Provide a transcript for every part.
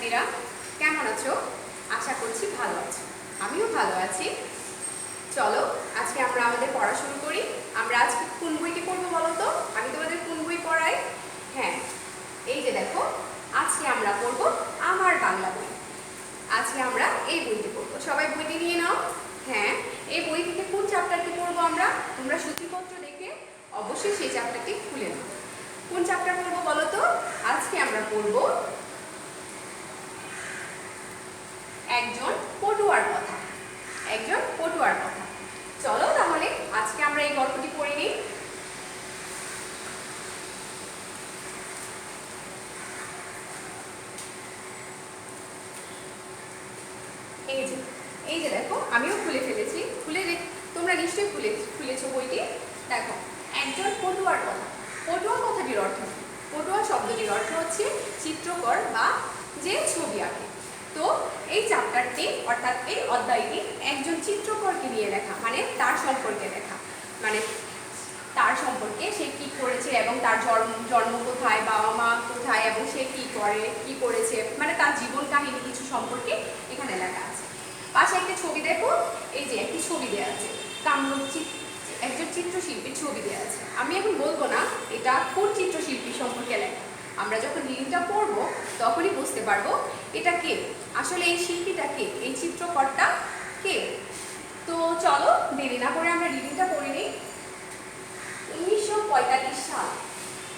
শিক্ষার্থীরা কেমন আছো? আশা করছি ভালো আছো। আমিও ভালো আছি। চলো আজকে আমরা আমাদের পড়া শুরু করি। আমরা আজকে কোন বইটি পড়বো বলো তো? আমি তোমাদের কোন বই পড়াই? হ্যাঁ, এই যে দেখো, আজকে আমরা পড়বো আমার বাংলা বই। আজকে আমরা এই বইটি পড়বো। সবাই বইটি নিয়ে নাও। হ্যাঁ, এই বই থেকে কোন চ্যাপ্টারটি পড়বো আমরা? তোমরা সূচিপত্র দেখে অবশ্যই সেই চ্যাপ্টারটি খুলে নাও। কোন চ্যাপ্টার পড়বো বলো তো? আজকে আমরা পড়বো একজন পটুয়ার কথা। একজন পটুয়ার কথা। চলো তাহলে আজকে আমরা এই গল্পটি পড়ে নিই। এই যে দেখো, আমিও খুলে ফেলেছি। তোমরা নিশ্চয়ই খুলেছো বইটি। দেখো, একজন পটুয়ার কথা। পটুয়া কথাটির অর্থ কি? পটুয়া শব্দটির অর্থ হচ্ছে চিত্রকর বা যে ছবি আঁকে। তো এই চ্যাপ্টারটি অর্থাৎ এই অধ্যায়টি একজন চিত্রকরকে নিয়ে লেখা, মানে তার সম্পর্কে লেখা, মানে তার সম্পর্কে সে কি করেছে এবং তার জন্ম কোথায়, বাবা মা কোথায় এবং সে কি করে, কি করেছে, মানে তার জীবন কাহিনী কিছু সম্পর্কে এখানে লেখা আছে। পাশে একটা ছবি দেখো, এই যে একটি ছবি দেওয়া আছে, একজন চিত্রশিল্পীর ছবি দেওয়া আছে। আমি এখন বলবো না এটা কোন চিত্রশিল্পী সম্পর্কে লেখা। আমরা যখন রিডিংটা পড়বো তখনই বুঝতে পারবো এটা কে, আসলে এই শিল্পীটা কে, এই চিত্রকরটা কে। তো চলো দেরি না করে আমরা রিডিংটা পড়ে নিই। 1945 সাল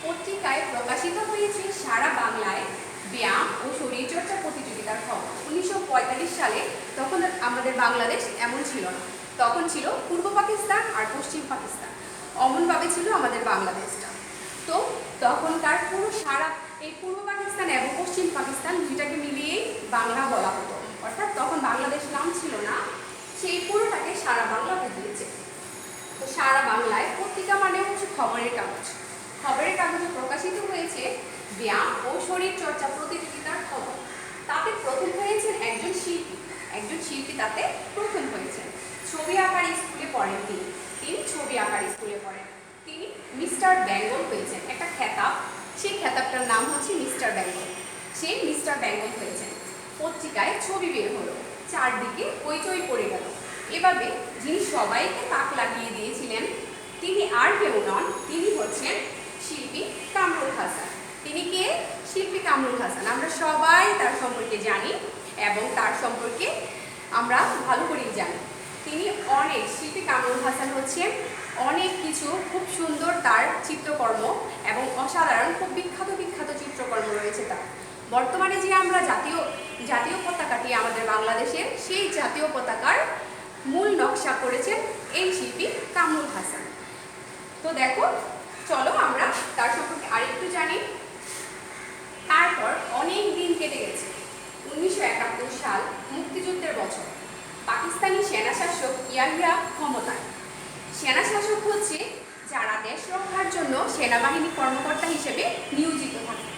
পত্রিকায় প্রকাশিত হয়েছে সারা বাংলায় ব্যায়াম ও শরীরচর্চা প্রতিযোগিতার খবর। 1945 সালে তখন আমাদের বাংলাদেশ এমন ছিল না, তখন ছিল পূর্ব পাকিস্তান আর পশ্চিম পাকিস্তান, অমনভাবে ছিল আমাদের বাংলাদেশটা। তো তখনকার এই পূর্ব পাকিস্তান এবং পশ্চিম পাকিস্তান দুইটাকে মিলিয়েই বাংলা বলা হতো, অর্থাৎ তখন বাংলাদেশ নাম ছিল না, সেই পুরোটাকে সারা বাংলা বুঝিয়েছে। তো সারা বাংলায় পত্রিকা মানে হচ্ছে খবরের কাগজ। খবরের কাগজে প্রকাশিত হয়েছে ব্যায়াম ও শরীর চর্চা প্রতিযোগিতার খবর। তাতে প্রথম হয়েছেন একজন শিল্পী তাতে প্রথম হয়েছেন। ছবি আঁকার স্কুলে পড়েন তিনি ছবি আঁকার স্কুলে পড়েন। তিনি মিস্টার বেঙ্গল হয়েছেন, একটা খেতাব, সেই খেতাবটার নাম হচ্ছে মিস্টার বেঙ্গল। সেই মিস্টার বেঙ্গল হয়েছেন। পত্রিকায় ছবি বের হলো, চারদিকে হইচই পড়ে গেল। এভাবে যিনি সবাইকে তাক লাগিয়ে দিয়েছিলেন তিনি আর কেউ নন, তিনি হচ্ছেন শিল্পী কামরুল হাসান। তিনি কে? শিল্পী কামরুল হাসান। আমরা সবাই তার সম্পর্কে জানি এবং তার সম্পর্কে আমরা ভালো করেই জানি। তিনি শিল্পী কামরুল হাসান হচ্ছেন অনেক কিছু, খুব সুন্দর তার চিত্রকর্ম এবং অসাধারণ খুব বিখ্যাত চিত্রকর্ম রয়েছে তার। বর্তমানে যে আমরা জাতীয় পতাকাটি আমাদের বাংলাদেশের, সেই জাতীয় পতাকার মূল নকশা করেছেন এই শিল্পী কামরুল হাসান। তো দেখো, চলো আমরা তার সম্পর্কে আরেকটু জানি। তারপর অনেক দিন কেটে গেছে। 1971 সাল, মুক্তিযুদ্ধের বছর। পাকিস্তানি সেনা শাসক ইয়াহিয়া ক্ষমতায়। সেনা শাসক হচ্ছে যারা দেশ রক্ষার জন্য সেনাবাহিনী কর্মকর্তা হিসেবে নিয়োজিত থাকে।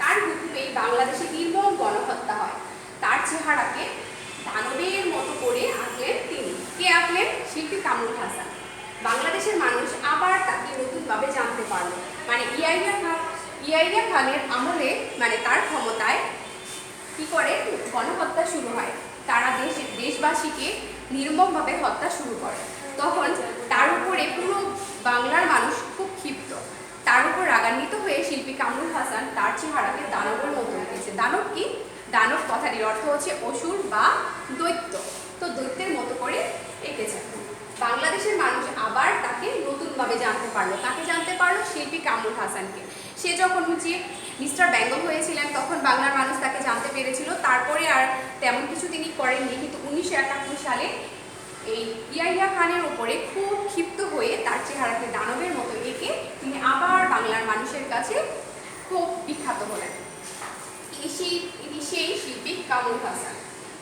তার হুকুমেই বাংলাদেশে নির্মম গণহত্যা হয়। তার চেহারাকে দানবের মতো করে আঁকলেন তিনি। কে আঁকলেন? শিল্পী কামরুল হাসান। বাংলাদেশের মানুষ আবার তাকে নতুনভাবে জানতে পারল। মানে ইয়াহিয়া খানের আমলে, মানে তার ক্ষমতায় কি করে গণহত্যা শুরু হয়, তারা দেশবাসীকে নির্মমভাবে হত্যা শুরু করে। তখন তার উপরে পুরো বাংলার মানুষ খুব ক্ষিপ্ত। তার উপর রাগান্বিত হয়ে শিল্পী কামরুল হাসান তার চেহারাকে দানবের মতো এঁকেছে। দানব কি? দানব কথাটির অর্থ হচ্ছে অসুর বা দৈত্য। তো দৈত্যের মতো করে এঁকেছে। বাংলাদেশের মানুষ আবার তাকে নতুনভাবে জানতে পারলো। তাকে জানতে পারলো শিল্পী কামরুল হাসানকে। সে যখন হচ্ছে মিস্টার বেঙ্গল হয়েছিলেন তখন বাংলার মানুষ তাকে জানতে পেরেছিল। তারপরে আর তেমন কিছু তিনি করেননি। কিন্তু 1971 সালে এই ইয়াহিয়া খানের ওপরে খুব ক্ষিপ্ত হয়ে তার চেহারাকে দানবের মতো এঁকে তিনি আবার বাংলার মানুষের কাছে খুব বিখ্যাত হলেন। সেই শিল্পী কামরুল হাসান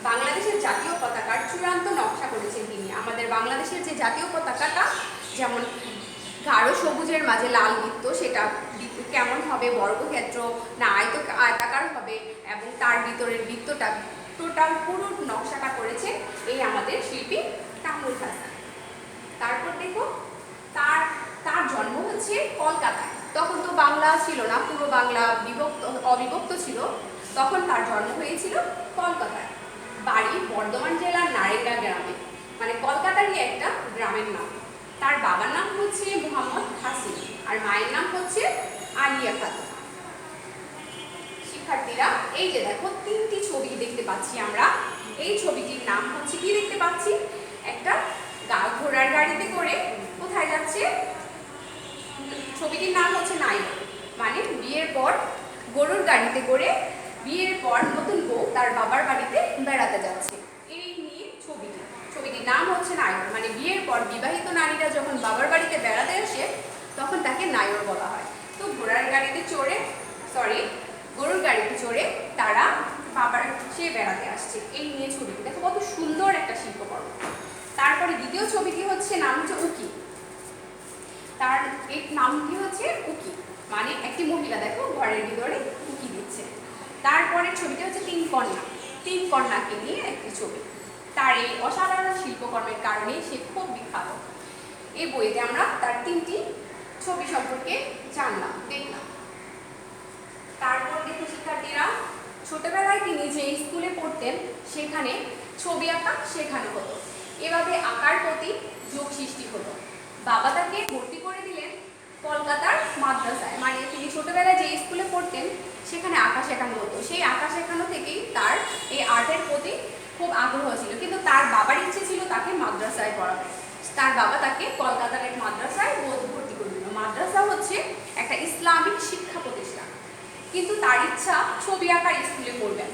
বাংলাদেশের জাতীয় পতাকার চূড়ান্ত নকশা করেছেন তিনি। আমাদের বাংলাদেশের যে জাতীয় পতাকাটা যেমন গাঢ় সবুজের মাঝে লাল বৃত্ত, সেটা কেমন হবে, বর্গক্ষেত্র না আয়তাকার হবে, এবং তার ভিতরের বৃত্তটা টোটাল পুরো নকশাটা করেছে এই আমাদের শিল্পী কামরুল হাসান। তারপর দেখো, তার জন্ম হচ্ছে কলকাতায়। তখন তো বাংলা ছিল না, পুরো বাংলা অবিভক্ত ছিল। তখন তার জন্ম হয়েছিল কলকাতায়, বাড়ি বর্ধমান জেলার নারেঙ্গা গ্রামে, মানে কলকাতারই একটা গ্রামের নাম। তার বাবার নাম হচ্ছে মোহাম্মদ হাসিন আর মায়ের নাম হচ্ছে আলিয়া খাতুন। শিক্ষার্থীরা, এই যে দেখো 3টি ছবি দেখতে পাচ্ছি আমরা। এই ছবিটির নাম হচ্ছে কি দেখতে পাচ্ছি, একটা ঘোড়ার গাড়িতে করে কোথায় যাচ্ছে, ছবিটির নাম হচ্ছে নায়ক, মানে বিয়ের পর গরুর গাড়িতে করে বিয়ের পর নতুন বউ তার বাবার বাড়িতে বেড়াতে যাচ্ছে, এই নিয়ে ছবিটির নাম হচ্ছে নায়ক। মানে বিয়ের পর বিবাহিত নারীরা যখন বাবার বাড়িতে বেড়াতে আসে তখন তাকে নায়ক বলা হয়। তো গরুর গাড়িতে চড়ে তারা বাবার সে বেড়াতে আসছে, এই নিয়ে ছবিটি দেখো কত সুন্দর একটা শিল্পকর্ম। তারপরে দ্বিতীয় ছবিটি হচ্ছে নাম হচ্ছে উকি। তার এই নামটি হচ্ছে উকি, মানে একটি মহিলা দেখো ঘরের ভিতরে উকি দিচ্ছে। তারপরে ছবিটা হচ্ছে তিন কন্যাকে নিয়ে একটি ছবি। তার এই অসাধারণ শিল্পকর্মের কারণে সে খুব বিখ্যাত। এই বইতে আমরা তার 3টি ছবি সম্পর্কে দেখলাম। তারপর দেখো শিক্ষার্থীরা, ছোটবেলায় তিনি যে স্কুলে পড়তেন সেখানে ছবি আঁকা শেখানো হতো, এভাবে আঁকার প্রতি যোগ সৃষ্টি হতো। বাবা তাকে ভর্তি করে দিলেন কলকাতার মাদ্রাসায়, মানে তিনি ছোটবেলায় যে স্কুলে পড়তেন সেখানে আঁকা শেখানো হতো। সেই আঁকা শেখানো থেকেই তার এই আর্টের প্রতি খুব আগ্রহ ছিল, কিন্তু তার বাবার ইচ্ছে ছিল তাকে মাদ্রাসায় পড়াবে। তার বাবা তাকে কলকাতার এক মাদ্রাসায় ভর্তি করে দিল। মাদ্রাসা হচ্ছে একটা ইসলামিক শিক্ষা প্রতিষ্ঠান, কিন্তু তার ইচ্ছা ছবি আঁকার স্কুলে পড়বেন।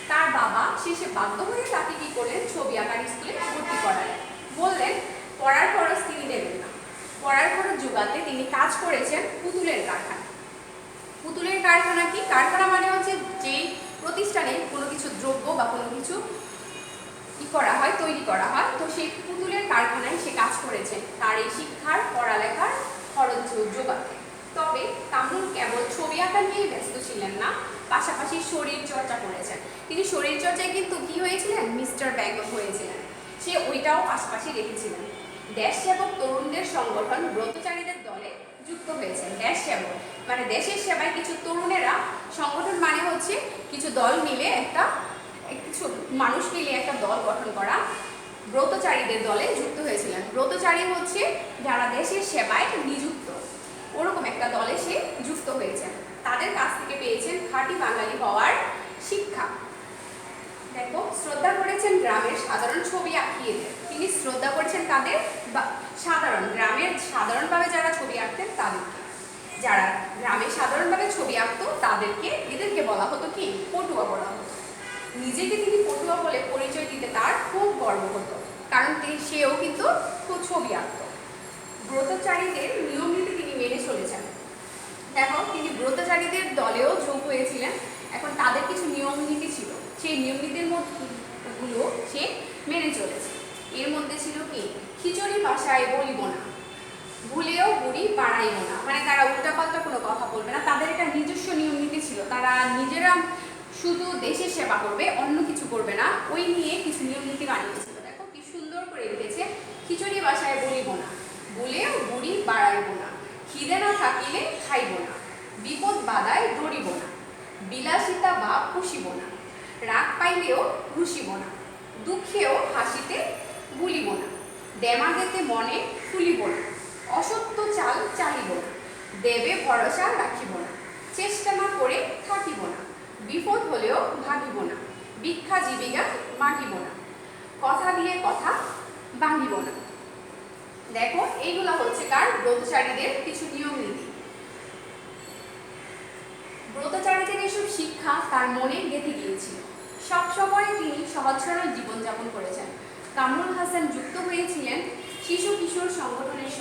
তার বাবা শেষে বাধ্য হয়ে তাকে কি করলেন, ছবি আঁকার স্কুলে ভর্তি করালেন। বললেন পড়ার খরচ তিনি দেবেন না। পড়ার খরচ জোগাতে তিনি কাজ করেছেন পুতুলের কারখানা। পুতুলের কারখানা কি? কারখানা মানে হচ্ছে যেই প্রতিষ্ঠানে কোনো কিছু দ্রব্য বা কোনো কিছু তৈরি করা হয়, তো সেই পুতুলের কারখানায় সে কাজ করেছেন তার এই শিক্ষার পড়ালেখার খরচ জোগাতে। তবে কামরুল কেবল ছবি আঁকা নিয়েই ব্যস্ত ছিলেন না, পাশাপাশি শরীর চর্চা করেছেন। তিনি শরীর চর্চায় কিন্তু কি হয়েছিলেন, মিস্টার বেগম হয়েছিলেন। সে ওইটাও পাশাপাশি রেখেছিলেন। দেশ সেবক তরুণদের সংগঠন ব্রতচারীদের দলে যুক্ত হয়েছেন। দেশ সেবক মানে দেশের সেবায় কিছু তরুণেরা, সংগঠন মানে হচ্ছে কিছু দল মিলে কিছু মানুষ মিলে একটা দল গঠন করা, ব্রতচারীদের দলে যুক্ত হয়েছিলেন। ব্রতচারী হচ্ছে যারা দেশের সেবায় নিযুক্ত, ওরকম একটা দলে সে যুক্ত হয়েছেন। তাদের কাছ থেকে পেয়েছেন খাঁটি বাঙালি হওয়ার শিক্ষা। দেখো, শ্রদ্ধা করেছেন গ্রামের সাধারণ ছবি আঁকিয়েদের। তিনি শ্রদ্ধা করেছেন তাদের গ্রামের সাধারণভাবে যারা ছবি আঁকতেন তাদেরকে। যারা গ্রামে সাধারণভাবে ছবি আঁকতো এদেরকে বলা হতো কি, পটুয়া বলা হতো। নিজেকে তিনি পটুয়া বলে পরিচয় দিতে তার খুব গর্ব হতো, কারণ সেও কিন্তু খুব ছবি আঁকতো। ব্রতচারীদের নিয়ম নীতি তিনি মেনে চলেছেন। দেখো, তিনি ব্রতচারীদের দলেও যোগ হয়েছিলেন। এখন তাদের কিছু নিয়ম নীতি ছিল, সেই নিয়ম নীতির গুলো সে মেনে চলেছে। এর মধ্যে ছিল কি, খিচুড়ি বাসায় বলিব না, ভুলেও বুড়ি বাড়াইব না, মানে তারা উল্টাপাল্টা কোনো কথা বলবে না। তাদের একটা নিজস্ব নিয়ম নীতি ছিল, তারা নিজেরা শুধু দেশের সেবা করবে, অন্য কিছু করবে না, ওই নিয়ে কিছু নিয়ম নীতি বানিয়েছিল। দেখো কি সুন্দর করে লিখেছে, খিচুড়ি বাসায় বলিব না, ভুলেও বুড়ি বাড়াইব না, খিদে না থাকিলে খাইব না, বিপদ বাধায় ডরিব না, বিলাসিতা বা পুষিব না, রাগ পাইলেও রুষিব না, দুঃখেও হাসিতে ভুলিব না, দেমাগেতে মনে ফুলিব না, অসত্য চাল চালিব না, দেবে ভরসা রাখিব না, চেষ্টা না করে থাকিব না, বিপদ হলেও ভাগিব না, ভিক্ষা জীবিকা মাগিব না, কথা দিয়ে কথা ভাঙিব না। দেখো, এইগুলো হচ্ছে কার, ব্রতচারীদের কিছু নিয়ম নীতি। ব্রতচারীদের এসব শিক্ষা তার মনে গেঁথে গিয়েছিল। সবসময় তিনি সহজ সরল জীবনযাপন করেছেন। কামরুল হাসান যুক্ত হয়েছিলেন শিশু কিশোর সংগঠনের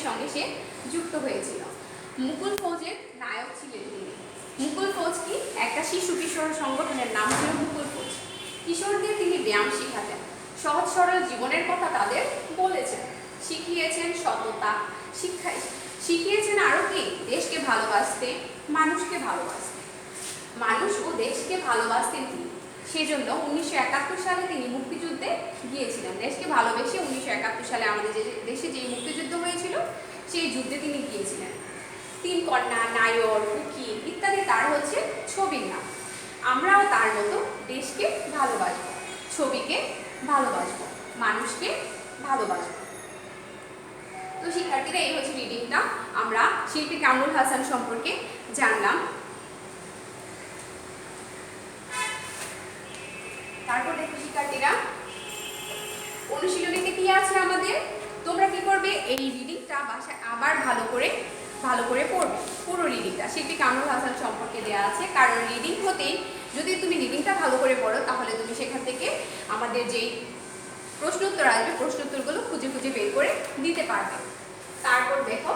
সঙ্গে সে যুক্ত হয়েছিল। মুকুল ফৌজের নায়ক ছিলেন তিনি। মুকুল ফৌজ কি, একটা শিশু কিশোর সংগঠনের নাম ছিল মুকুল ফৌজ। কিশোরদের তিনি ব্যায়াম শিখাতেন, সহজ সরল জীবনের কথা তাদের বলেছেন, শিখিয়েছেন সততা, শিখিয়েছেন আরো কি, দেশকে ভালোবাসতে, মানুষকে ভালোবাসতে, মানুষ ও দেশকে ভালোবাসতেন তিনি। সেজন্য 1971 সালে তিনি মুক্তিযুদ্ধে গিয়েছিলেন। দেশকে ভালোবেসে 1971 সালে আমাদের দেশে যে মুক্তিযুদ্ধ হয়েছিল সেই যুদ্ধে তিনি গিয়েছিলেন। তিন কন্যা, নায়র, উকিল ইত্যাদি তার হচ্ছে ছবির নাম। আমরাও তার মতো দেশকে ভালোবাসবো, ছবিকে ভালোবাসবো, মানুষকে ভালোবাসবো। তো শিক্ষার্থীরা, এই হচ্ছে রিডিংটা। আমরা শিল্পী কামরুল হাসান সম্পর্কে জানলাম। তারপর দেখো শিক্ষার্থীরা, অনুশীলনীতে কি আছে আমাদের। তোমরা কি করবে, এই রিডিংটা বাসায় আবার ভালো করে পড়বে। পুরো রিডিংটা শিল্পী কামরুল হাসান সম্পর্কে দেওয়া আছে, কারণ রিডিং হতেই যদি তুমি রিডিংটা ভালো করে পড়ো তাহলে তুমি সেখান থেকে আমাদের যেই প্রশ্নোত্তর আসবে প্রশ্নোত্তরগুলো খুঁজে বের করে দিতে পারবে। তারপর দেখো,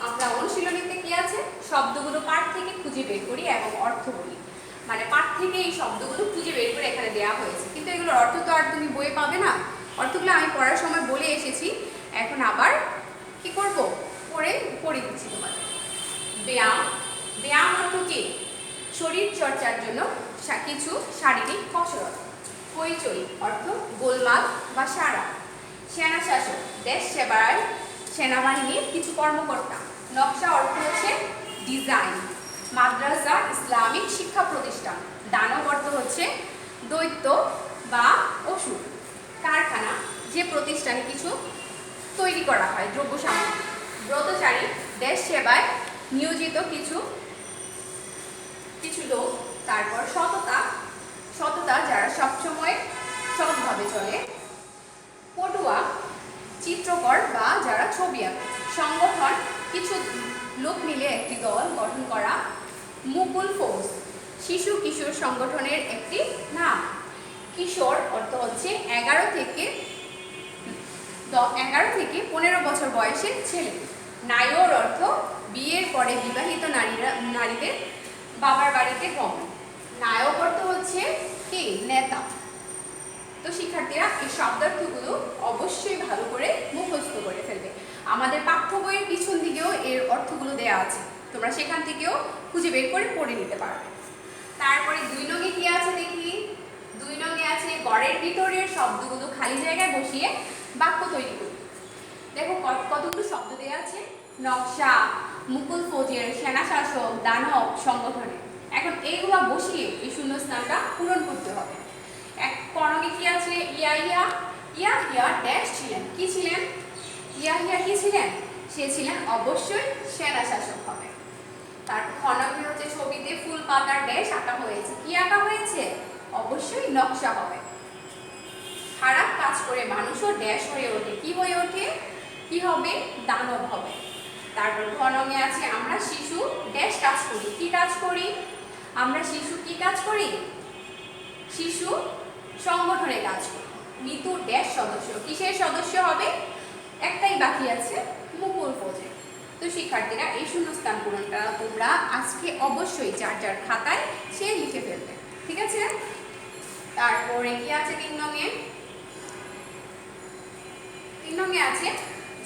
আমরা অনুশীলনীতে কি আছে, শব্দগুলো পাঠ থেকে খুঁজে বের করি এবং অর্থ বলি। মানে পাঠ থেকে এই শব্দগুলো খুঁজে বের করে এখানে দেওয়া হয়েছে, কিন্তু এগুলোর অর্থ তো আর তুমি বইয়ে পাবে না। অর্থগুলো আমি পড়ার সময় বলে এসেছি, এখন আবার কি করব, পড়ে দিচ্ছি তোমাদের। ব্যায়াম অর্থ কি, শরীর চর্চার জন্য কিছু শারীরিক কসরত। হইচই অর্থ গোলমাল বা সারা। সেনা শাসক, দেশ সেবায় সেনাবাহিনীর কিছু কর্মকর্তা। নকশা অর্থ হচ্ছে ডিজাইন। মাদ্রাসা, ইসলামিক শিক্ষা প্রতিষ্ঠান। দানব অর্থ হচ্ছে দৈত্য বা অসুর। কারখানা, যে প্রতিষ্ঠানে কিছু তৈরি করা হয়, দ্রব্য সামগ্রী। ব্রতচারী, দেশ সেবায় নিয়োজিত কিছু লোক। তারপর সততা যারা সবসময় সৎভাবে চলে। পটুয়া, চিত্রকর বা যারা ছবি আঁকে। সংগঠন, কিছু লোক মিলে একটি দল গঠন করা। মুকুল ফৌজ, শিশু কিশোর সংগঠনের একটি নাম। কিশোর অর্থ হচ্ছে 11 থেকে 15 বছর বয়সের ছেলে। নায়র অর্থ বিয়ের পরে বিবাহিত নারীদের বাবার বাড়িতে গমন। নায়ক অর্থ হচ্ছে কি, নেতা। তো শিক্ষার্থীরা, এই শব্দার্থগুলো অবশ্যই ভালো করে মুখস্থ করে ফেলবে। আমাদের পাঠ্য বইয়ের পিছন দিকেও এর অর্থগুলো দেওয়া আছে, তোমরা সেখান থেকেও খুঁজে বের করে পড়ে নিতে পারবে। তারপরে 2 নঙে কি আছে দেখি। 2 নঙে আছে গড়ের ভিতরের শব্দগুলো খালি জায়গায় বসিয়ে বাক্য তৈরি করি। দেখো কতগুলো শব্দ দেওয়া আছে। নকশা, মুকুল ফৌজের, সেনা শাসক, দানব, সংগঠনে। এখন এইগুলা বসিয়ে এই শূন্যস্থানটা পূরণ করতে হবে। এক কর্ণে কি আছে, ইয়াহিয়া ড্যাশ ছিলেন। কি ছিলেন, ইয়াহিয়া কি ছিলেন, সে ছিলেন অবশ্যই সেনা শাসক হবে। তারপর খনকে হচ্ছে ছবিতে ফুল পাতার ড্যাশ আঁকা হয়েছে। কি আঁকা হয়েছে, অবশ্যই নকশা হবে। খারাপ কাজ করে মানুষও ড্যাশ হয়ে ওঠে। কি হয়ে ওঠে, কি হবে, দানব হবে। তারপর ঘনঙে আছে আমরা শিশু ড্যাশ কাজ করি। কি কাজ করি, আমরা শিশু কি কাজ করি, শিশু সংগঠনে কাজ করি। মিতু ড্যাশ সদস্য, কিসের সদস্য হবে, একটাই বাকি আছে, মুকুল ফৌজে। তো শিক্ষার্থীরা, এই শূন্যস্থান পূরণটা তোমরা আজকে অবশ্যই যার খাতায় সে লিখে ফেলবে, ঠিক আছে। তারপরে কি আছে 3 নঙে, 3 নঙে আছে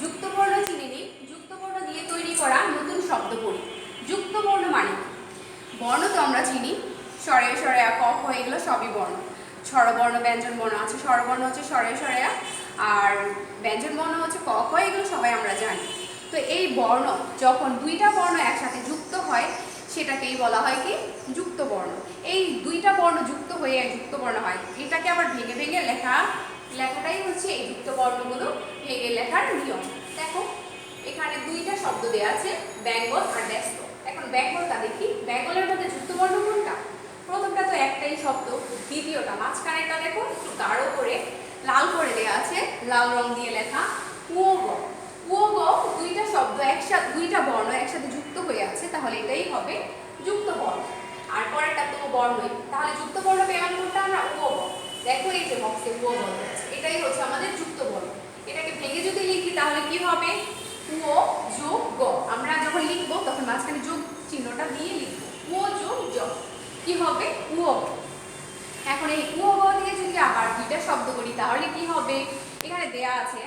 যুক্তবর্ণ চিনে নিই। যুক্তবর্ণ দিয়ে তৈরি করা নতুন শব্দ পড়ি। যুক্তবর্ণ মানে বর্ণ তো আমরা চিনি, স্বরে স্বরে ক খ এগুলো সবই বর্ণ। স্বরবর্ণ, ব্যঞ্জন বর্ণ আছে। স্বরবর্ণ হচ্ছে স্বরে স্বরে, আর ব্যঞ্জন বর্ণ হচ্ছে ক খ, এগুলো সবাই আমরা জানি। তো এই বর্ণ যখন 2টা বর্ণ একসাথে যুক্ত হয় সেটাকেই বলা হয় কি, যুক্ত বর্ণ। এই 2টা বর্ণ যুক্ত হয়ে যুক্ত বর্ণ হয়। এটাকে আবার ভেঙে ভেঙে লেখাটাই হচ্ছে এই যুক্ত বর্ণগুলো ভেঙে লেখার নিয়ম। দেখো এখানে 2টা শব্দ দেওয়া আছে, বেঙ্গল আর ব্যস্ত। এখন বেঙ্গলটা দেখি, বেঙ্গলের মধ্যে যুক্ত বর্ণ কোনটা, প্রথমটা তো একটাই শব্দ, দ্বিতীয়টা মাঝখানেরটা দেখো একটু গাঢ় করে লাল করে দেওয়া আছে, লাল রং দিয়ে লেখা উয়োগ। উয়োগ 2টা শব্দ একসাথে, 2টা বর্ণ একসাথে যুক্ত হয়ে আছে, তাহলে এটাই হবে যুক্ত বর্ণ। আর পরেরটা তো বর্ণই, তাহলে যুক্ত বর্ণ পেলাম কোনটা আমরা, উয়োগ। দেখো এই যে বক্সে উয়োগ আছে, এটাই হচ্ছে আমাদের যুক্ত বর্ণ। এটাকে ভেঙে যদি লিখি তাহলে কি হবে, উও যোগ গ। আমরা যখন লিখবো তখন মাঝখানে যোগ চিহ্নটা দিয়ে লিখবো, উও যোগ জ, কি হবে, উয়োগ। এখন এই উয়োগ থেকে যদি আবার 2টা শব্দ করি তাহলে কি হবে, এখানে দেয়া আছে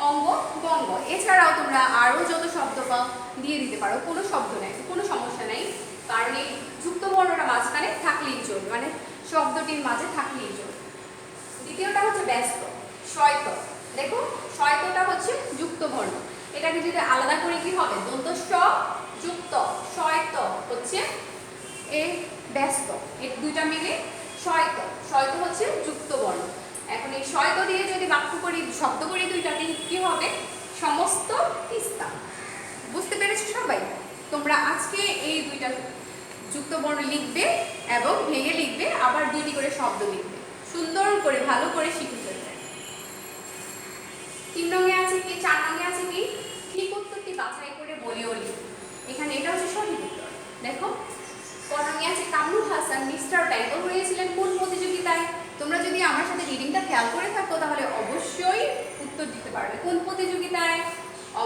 অঙ্গ বঙ্গ। এছাড়াও তোমরা আরো যত শব্দ পাও দিয়ে দিতে পারো, কোনো শব্দ নেই, কোনো সমস্যা নেই, কারণ এই যুক্ত বর্ণটা মাঝখানে থাকলেই চলবে, মানে শব্দটির মাঝে থাকলেই চলবে। দ্বিতীয়টা হচ্ছে ব্যস্ত, শয়ত। দেখো শয়তটা হচ্ছে যুক্ত বর্ণ, এটাকে যদি আলাদা করে কি হবে, দন্ত স যুক্ত শয়ত হচ্ছে এ ব্যস্ত, এই দুইটা মিলে শয়ত, শয়ত হচ্ছে যুক্ত বর্ণ। এখন এই শয়ত দিয়ে যদি বাক্য করি, শব্দ করি দুইটাতে কি হবে, সমস্ত তিস্তা। বুঝতে পেরেছো সবাই? তোমরা আজকে এই দুইটা যুক্ত বর্ণ লিখবে এবং ভেঙে লিখবে, আবার দুইটি করে শব্দ লিখবে, সুন্দর করে ভালো করে শিখে ফেলবে। 3 নঙে আছে কি, 4 নঙে আছে কি, ঠিক উত্তরটি বাছাই করে বলিও লিখ। এখানে এটা হচ্ছে সঠিক উত্তর। দেখো ক নঙে আছে কামরুল হাসান মিস্টার ব্যাঙ্গল হয়েছিলেন কোন প্রতিযোগিতায়। তোমরা যদি আমার সাথে রিডিংটা খেয়াল করে থাকো তাহলে অবশ্যই উত্তর দিতে পারবে। কোন প্রতিযোগিতায়?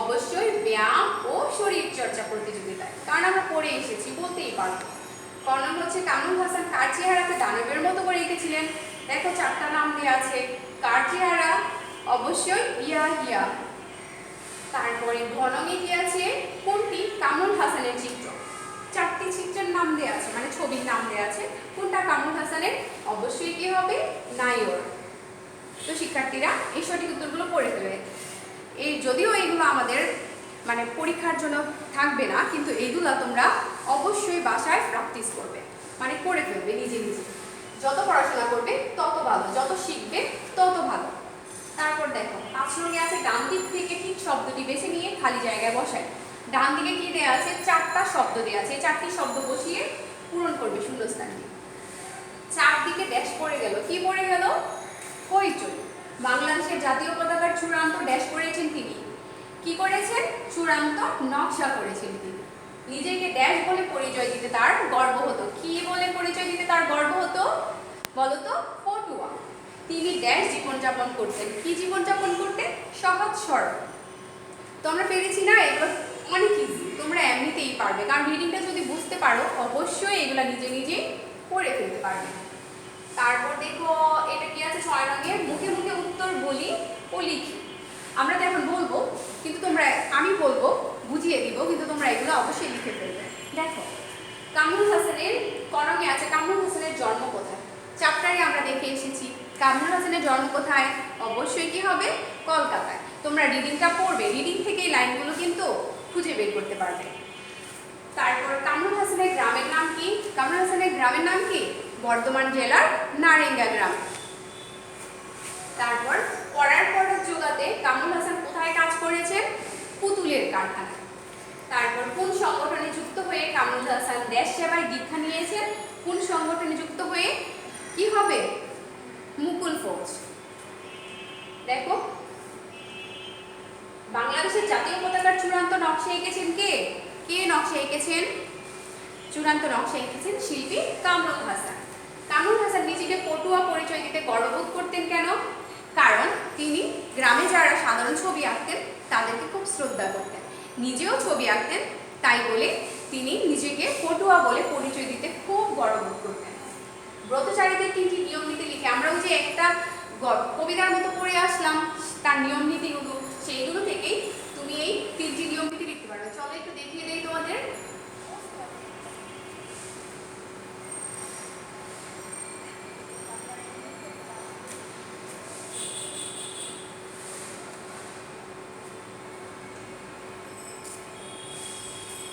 অবশ্যই ব্যায়াম ও শরীর চর্চা প্রতিযোগিতায়, কারণ আমরা পড়ে এসেছি, বলতেই পারবো। ক নং হচ্ছে কামরুল হাসান কার চেহারাকে দানবের মতো করে এঁকেছিলেন। দেখো 4টা নাম দেওয়া আছে, কার চেহারা? অবশ্যই ইয়া হিয়া। তারপরে ঘ নঙে কি আছে, কোনটি কামরুল হাসানের চিত্র? 4টি চিত্রের নাম দেওয়া আছে, মানে ছবির নাম দেওয়া আছে, কোনটা কামরুল হাসানের? অবশ্যই কি হবে, নায়র। তো শিক্ষার্থীরা এই সঠিক উত্তরগুলো পড়ে ফেলবে। এই যদিও এইগুলো আমাদের মানে পরীক্ষার জন্য থাকবে না, কিন্তু এইগুলো তোমরা অবশ্যই বাসায় প্র্যাকটিস করবে, মানে করে ফেলবে নিজে নিজে। যত পড়াশোনা করবে তত ভালো, যত শিখবে তত ভালো। তারপর দেখো 5 নঙে আছে ডান দিক থেকে ঠিক শব্দটি বেছে নিয়ে খালি জায়গায় বসায়। ডান দিকে কি দেওয়া আছে, 4টা শব্দ দেওয়া আছে, 4টি শব্দ বসিয়ে পূরণ করবে শূন্যস্থানটি। 4 দিকে ড্যাশ পড়ে গেল, কি পড়ে গেল? হইচই। বাংলাদেশের জাতীয় পতাকার চূড়ান্ত ড্যাশ করেছেন তিনি। কি করেছেন? চূড়ান্ত নকশা করেছেন তিনি। নিজেকে ড্যাশ বলে পরিচয় দিতে তার গর্ব হতো। কি বলে পরিচয় দিতে তার গর্ব হতো বলতো? পটুয়া। তিনি ড্যাশ জীবনযাপন করতেন। কি জীবনযাপন করতেন? সহজ সরল। তোমরা পেরেছি না? এগুলো অনেক ইজি, তোমরা এমনিতেই পারবে, কারণ রিডিংটা যদি বুঝতে পারো অবশ্যই এগুলা নিজে নিজে পড়ে ফেলতে পারবে। তারপর দেখো এটা কি আছে 6 নঙে, মুখে মুখে উত্তর বলি ও লিখি। আমরা তো এখন বলবো, কিন্তু তোমরা, আমি বলবো বুঝিয়ে দিব, কিন্তু তোমরা এগুলো অবশ্যই লিখে ফেলবে। দেখো কামরুল হাসানের ক নঙে আছে কামরুল হাসানের জন্ম কোথায়। চ্যাপ্টারে আমরা দেখে এসেছি কামরুল হাসানের জন্ম কোথায়, অবশ্যই কি হবে, কলকাতায়। তোমরা রিডিংটা পড়বে, রিডিং থেকে এই লাইনগুলো কিন্তু খুঁজে বের করতে পারবে। তারপর কামরুল হাসানের গ্রামের নাম কি? কামরুল হাসানের গ্রামের নাম কি? বর্ধমান জেলার নারেঙ্গা গ্রাম। তারপর পড়ার পড়ার জোগাতে কামরুল হাসান কোথায় কাজ করেছেন? পুতুলের কারখানায়। তারপর কোন সংগঠনে যুক্ত হয়ে কামরুল হাসান দেশ সেবায় দীক্ষা নিয়েছেন? কোন সংগঠনে যুক্ত হয়ে? কি হবে? মুকুল ফৌজ। দেখো বাংলাদেশের জাতীয় পতাকার চূড়ান্ত নকশা এঁকেছেন কে? কে নকশা এঁকেছেন? চূড়ান্ত নকশা এঁকেছেন শিল্পী কামরুল হাসান। কামরুল হাসান নিজেকে পটুয়া পরিচয় দিতে গর্ববোধ করতেন কেন? কারণ তিনি গ্রামে যারা সাধারণ ছবি আঁকতেন তাদেরকে খুব শ্রদ্ধা করতেন, নিজেও ছবি আঁকতেন, তাই বলে তিনি নিজেকে পটুয়া বলে পরিচয় দিতে খুব গর্ববোধ করতেন। ব্রতচারীদের 3টি নিয়ম নীতি লিখে, আমরা ওই যে একটা কবিতার মতো পড়ে আসলাম তার নিয়ম নীতিগুলো, সেইগুলো থেকেই তুমি এই 3টি নিয়ম নীতি লিখতে পারবে। চলো একটু দেখিয়ে দেই তোমাদের।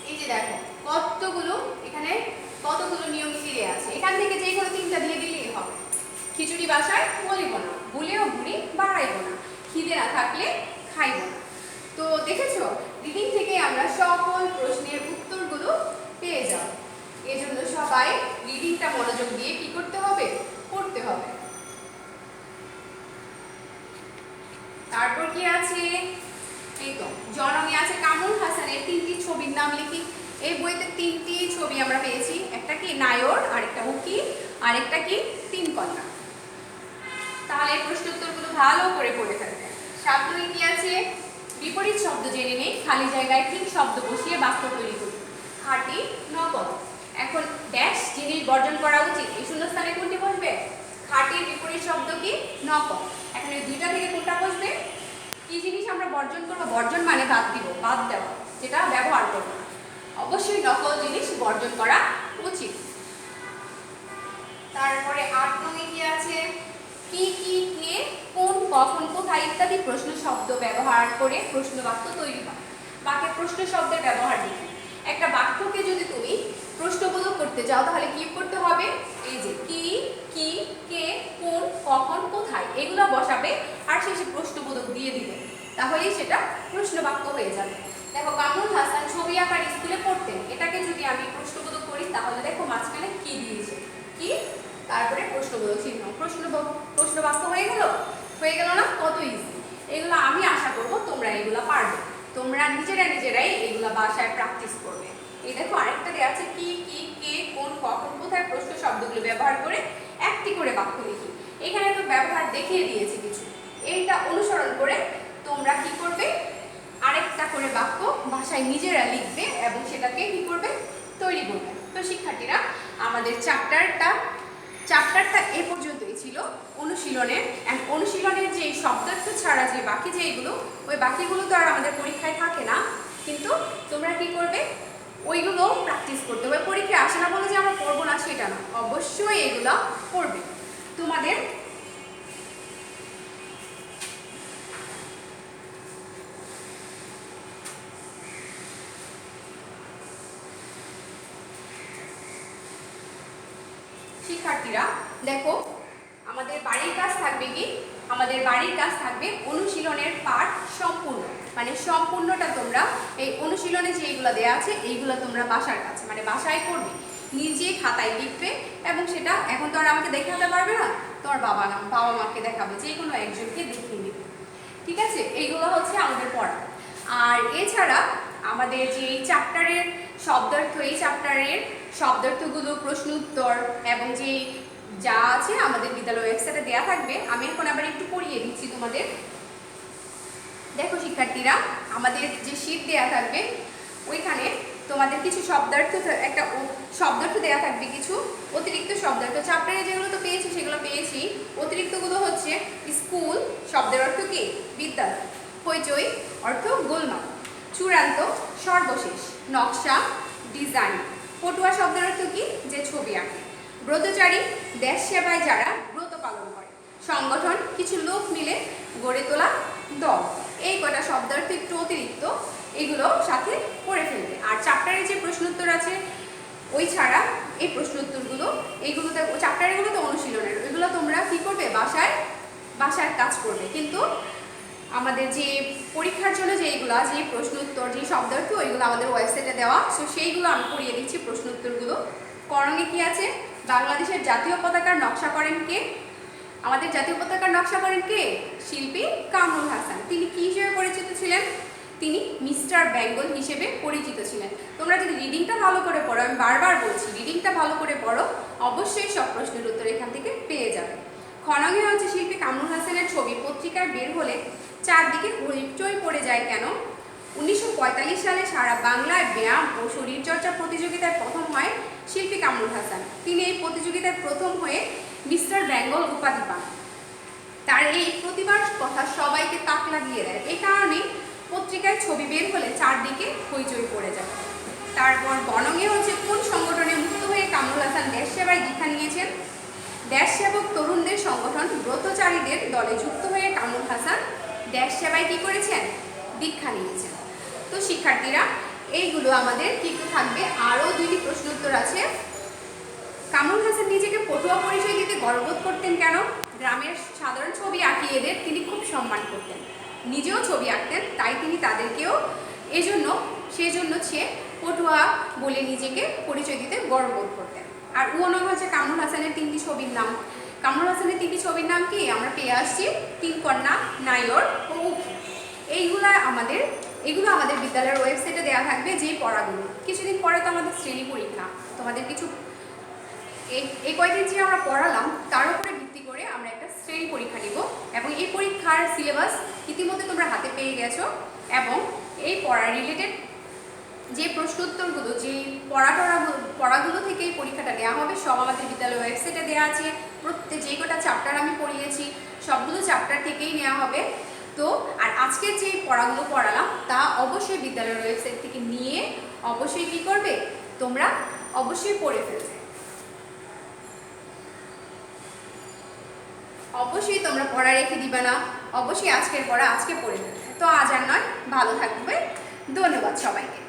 এই যে দেখো এখানে কতগুলো নিয়ম নীতি দেওয়া আছে, এখান থেকে যে কোনো 3টা দিয়ে দিলেই হবে। খিচুড়ি বাসায় বলিব না, ভুলেও ভুড়ি বাড়াইব না, খিদে না থাকলে খাইব না। তো দেখেছো রিডিং থেকে আমরা সকল প্রশ্নের উত্তরগুলো পেয়ে যাব। এজন্য সবাই রিডিংটা মনোযোগ দিয়ে কি করতে হবে? পড়তে হবে। তারপর কি আছে, এই তো জনমে আছে কামরুল হাসানের 3টি ছবির নাম লিখি। এই বইতে 3টি ছবি আমরা পেয়েছি, একটা কি নায়র, আরেকটা উকিল, আরেকটা কি 3 কন্যা। তাহলে এই প্রশ্ন উত্তরগুলো ভালো করে পড়ে ফেলবে। 7 নং কি আছে, বিপরীত শব্দ জেনে নেই, খালি জায়গায় ঠিক শব্দ বসিয়ে বাক্য তৈরি করি। খাঁটি নকল। এখন ড্যাশ জিনিস বর্জন করা উচিত, এই শূন্যস্থানে কোনটি বসবে? খাঁটির বিপরীত শব্দ কি? নকল। এখন এই দুইটা থেকে কোনটা বসবে? কি জিনিস আমরা বর্জন করব? বর্জন মানে বাদ দিব, বাদ দেওয়া, যেটা ব্যবহার করব না। অবশ্যই নকল জিনিস বর্জন করা উচিত। তারপরে 8 নং কি আছে, কি কে কোন কখন কোথায় ইত্যাদি প্রশ্ন শব্দ ব্যবহার করে প্রশ্ন বাক্য তৈরি হয়। বাক্যে প্রশ্ন শব্দের ব্যবহার দেখি। একটা বাক্যকে যদি তুমি প্রশ্নবোধক করতে চাও তাহলে কি করতে হবে, এই যে কি, কি, কে, কোন, কখন, কোথায় এগুলো বসাবে আর শেষে প্রশ্নবোধক দিয়ে দিবে, তাহলেই সেটা প্রশ্ন বাক্য হয়ে যাবে। দেখো কামরুল হাসান ছবি আঁকার স্কুলে পড়তেন, এটাকে যদি আমি প্রশ্নবোধক করি তাহলে দেখো মাঝখানে কি দিয়েছে, কি, তারপরে প্রশ্নবোধক চিহ্ন, প্রশ্ন বাক্য হয়ে গেল না? কত ইজি। এগুলো আমি আশা করব তোমরা এগুলো পারবে, তোমরা নিজেরাই এগুলো বাসায় প্র্যাকটিস করবে। এই দেখো আরেকটা দেওয়া আছে কি, কি, কে, কোন, কখন, কোথায় প্রশ্ন শব্দগুলো ব্যবহার করে একটি করে বাক্য লিখি। এখানে তো ব্যবহার দেখিয়ে দিয়েছি কিছু, এইটা অনুসরণ করে তোমরা কি করবে, আরেকটা করে বাক্য ভাষায় নিজেরা লিখবে এবং সেটাকে কি করবে, তৈরি করবে। তো শিক্ষার্থীরা আমাদের চ্যাপ্টারটা এ পর্যন্তই ছিল অনুশীলনের যে শব্দার্থ ছাড়া যে বাকি যেগুলো, ওই বাকিগুলো তো আর আমাদের পরীক্ষায় থাকে না, কিন্তু তোমরা কি করবে, ওইগুলো প্র্যাকটিস করতে হবে। পরীক্ষায় আসে না বলে যে আমরা পড়বো না সেটা না, অবশ্যই এগুলো পড়বে। তোমাদের শিক্ষার্থীরা দেখো আমাদের বাড়ির কাজ থাকবে কি, আমাদের বাড়ির কাজ থাকবে অনুশীলনের পাঠ সম্পূর্ণ, মানে সম্পূর্ণটা তোমরা এই অনুশীলনে যেগুলো দেওয়া আছে এইগুলো তোমরা বাসার কাছে মানে বাসায় করবে, নিজে খাতায় লিখবে এবং সেটা এখন তো আর আমাকে দেখাতে পারবে না, তোমার বাবা মাকে দেখাবে, যে কোনো একজনকে দেখিয়ে নেবে। ঠিক আছে, এইগুলো হচ্ছে আমাদের পড়া। আর এছাড়া আমাদের যে চ্যাপ্টারের শব্দার্থ, এই চ্যাপ্টারের শব্দার্থগুলো, প্রশ্ন উত্তর এবং যে যা আছে আমাদের বিদ্যালয় ওয়েবসাইটে দেওয়া থাকবে। আমি এখন আবার একটু পড়িয়ে দিচ্ছি তোমাদের। দেখো শিক্ষার্থীরা আমাদের যে শীট দেওয়া থাকবে ওইখানে তোমাদের কিছু শব্দার্থ, একটা শব্দার্থ দেওয়া থাকবে, কিছু অতিরিক্ত শব্দার্থ। চ্যাপ্টারে যেগুলো তো পেয়েছি সেগুলো পেয়েছি, অতিরিক্তগুলো হচ্ছে স্কুল শব্দের অর্থ কি, বিদ্যালয়, হইচই অর্থ গোলমাল, চূড়ান্ত সর্বশেষ, নকশা ডিজাইন, পটুয়া শব্দের অর্থ কি, যে ছবি আঁকে, ব্রতচারী দেশ সেবায় যারা ব্রত পালন করে, সংগঠন কিছু লোক মিলে গড়ে তোলা দল। এই কটা শব্দার্থ একটু অতিরিক্ত, এগুলো সাথে পড়ে ফেলবে। আর চ্যাপ্টারে যে প্রশ্ন উত্তর আছে ওই ছাড়া এই প্রশ্ন উত্তরগুলো, এইগুলোতে চ্যাপ্টারগুলো তো অনুশীলনের, ওইগুলো তোমরা কি করবে, বাসায় কাজ করবে। কিন্তু আমাদের যে পরীক্ষার জন্য যেইগুলো, যে প্রশ্ন উত্তর, যে শব্দার্থ, ওইগুলো আমাদের ওয়েবসাইটে দেওয়া, সো সেইগুলো আমি পড়িয়ে দিচ্ছি প্রশ্ন উত্তরগুলো। করণে কি আছে, বাংলাদেশের জাতীয় পতাকার নকশা করেন কে, আমাদের জাতীয় পতাকার নকশা করেন কে, শিল্পী কামরুল হাসান। তিনি কি হিসেবে পরিচিত ছিলেন, তিনি মিস্টার বেঙ্গল হিসেবে পরিচিত ছিলেন। তোমরা যদি রিডিংটা ভালো করে পড়ো, আমি বারবার বলছি রিডিংটা ভালো করে পড়ো, অবশ্যই সব প্রশ্নের উত্তর এখান থেকে পেয়ে যাবে। খননে হচ্ছে শিল্পী কামরুল হাসানের ছবি পত্রিকায় বের হলে চারদিকে হইচই পড়ে যায় কেন। 1945 সালে সারা বাংলায় ব্যায়াম ও শরীরচর্চা প্রতিযোগিতায় প্রথম হয় শিল্পী কামরুল হাসান। তিনি এই প্রতিযোগিতায় প্রথম হয়ে মিস্টার বেঙ্গল উপাধি পান। তার এই প্রতিভার কথা সবাইকে তাক লাগিয়ে দেয়, এই কারণে পত্রিকায় ছবি বের হলে চারদিকে হইচই পড়ে যায়। তারপর বনঙে হচ্ছে কোন সংগঠনে মুক্ত হয়ে কামরুল হাসান দেশ সেবায় দীক্ষা নিয়েছেন, দেশ সেবক তরুণদের সংগঠন ব্রতচারীদের দলে যুক্ত হয়ে কামরুল হাসান দেশ সেবায় কি করেছেন, দীক্ষা নিয়েছেন। তো শিক্ষার্থীরা এইগুলো আমাদের কি থাকবে, আরও দুইটি প্রশ্ন উত্তর আছে। কামরুল হাসান নিজেকে পটুয়া পরিচয় দিতে গর্ববোধ করতেন কেন, গ্রামের সাধারণ ছবি আঁকিয়েদের তিনি খুব সম্মান করতেন, নিজেও ছবি আঁকতেন, তাই তিনি তাদেরকেও সেজন্য সে পটুয়া বলে নিজেকে পরিচয় দিতে গর্ববোধ করতেন। আর উনং হচ্ছে কামরুল হাসানের তিনটি ছবির নাম। কামরুল হাসানের তিনটি ছবির নাম কি, আমরা পেয়ে আসছি তিন কন্যা, নায়র ও উখি। এগুলো আমাদের বিদ্যালয়ের ওয়েবসাইটে দেওয়া থাকবে। যে পড়াগুলো কিছুদিন পরে তো আমাদের শ্রেণী পরীক্ষা, তোমাদের কিছু এই কয়েকদিন যে আমরা পড়ালাম তার উপরে ভিত্তি করে আমরা একটা শ্রেণী পরীক্ষা নিব এবং এই পরীক্ষার সিলেবাস ইতিমধ্যে তোমরা হাতে পেয়ে গেছো এবং এই পড়া রিলেটেড যে প্রশ্ন উত্তরগুলো, যে পড়াগুলো থেকে এই পরীক্ষাটা দেওয়া হবে সব আমাদের বিদ্যালয় ওয়েবসাইটে দেওয়া আছে। যে কটা চ্যাপ্টার আমি পড়িয়েছি সবগুলো চ্যাপ্টার থেকেই নেওয়া হবে। তো আর আজকের যে পড়াগুলো পড়ালাম তা অবশ্যই বিদ্যালয়ের ওয়েবসাইট থেকে নিয়ে অবশ্যই কি করবে, তোমরা অবশ্যই পড়ে ফেলবে, অবশ্যই তোমরা পড়া রেখে দিবে না, অবশ্যই আজকের পড়া আজকে পড়ে ফেলবে। তো আজ আর নয়, ভালো থাকবে, ধন্যবাদ সবাইকে।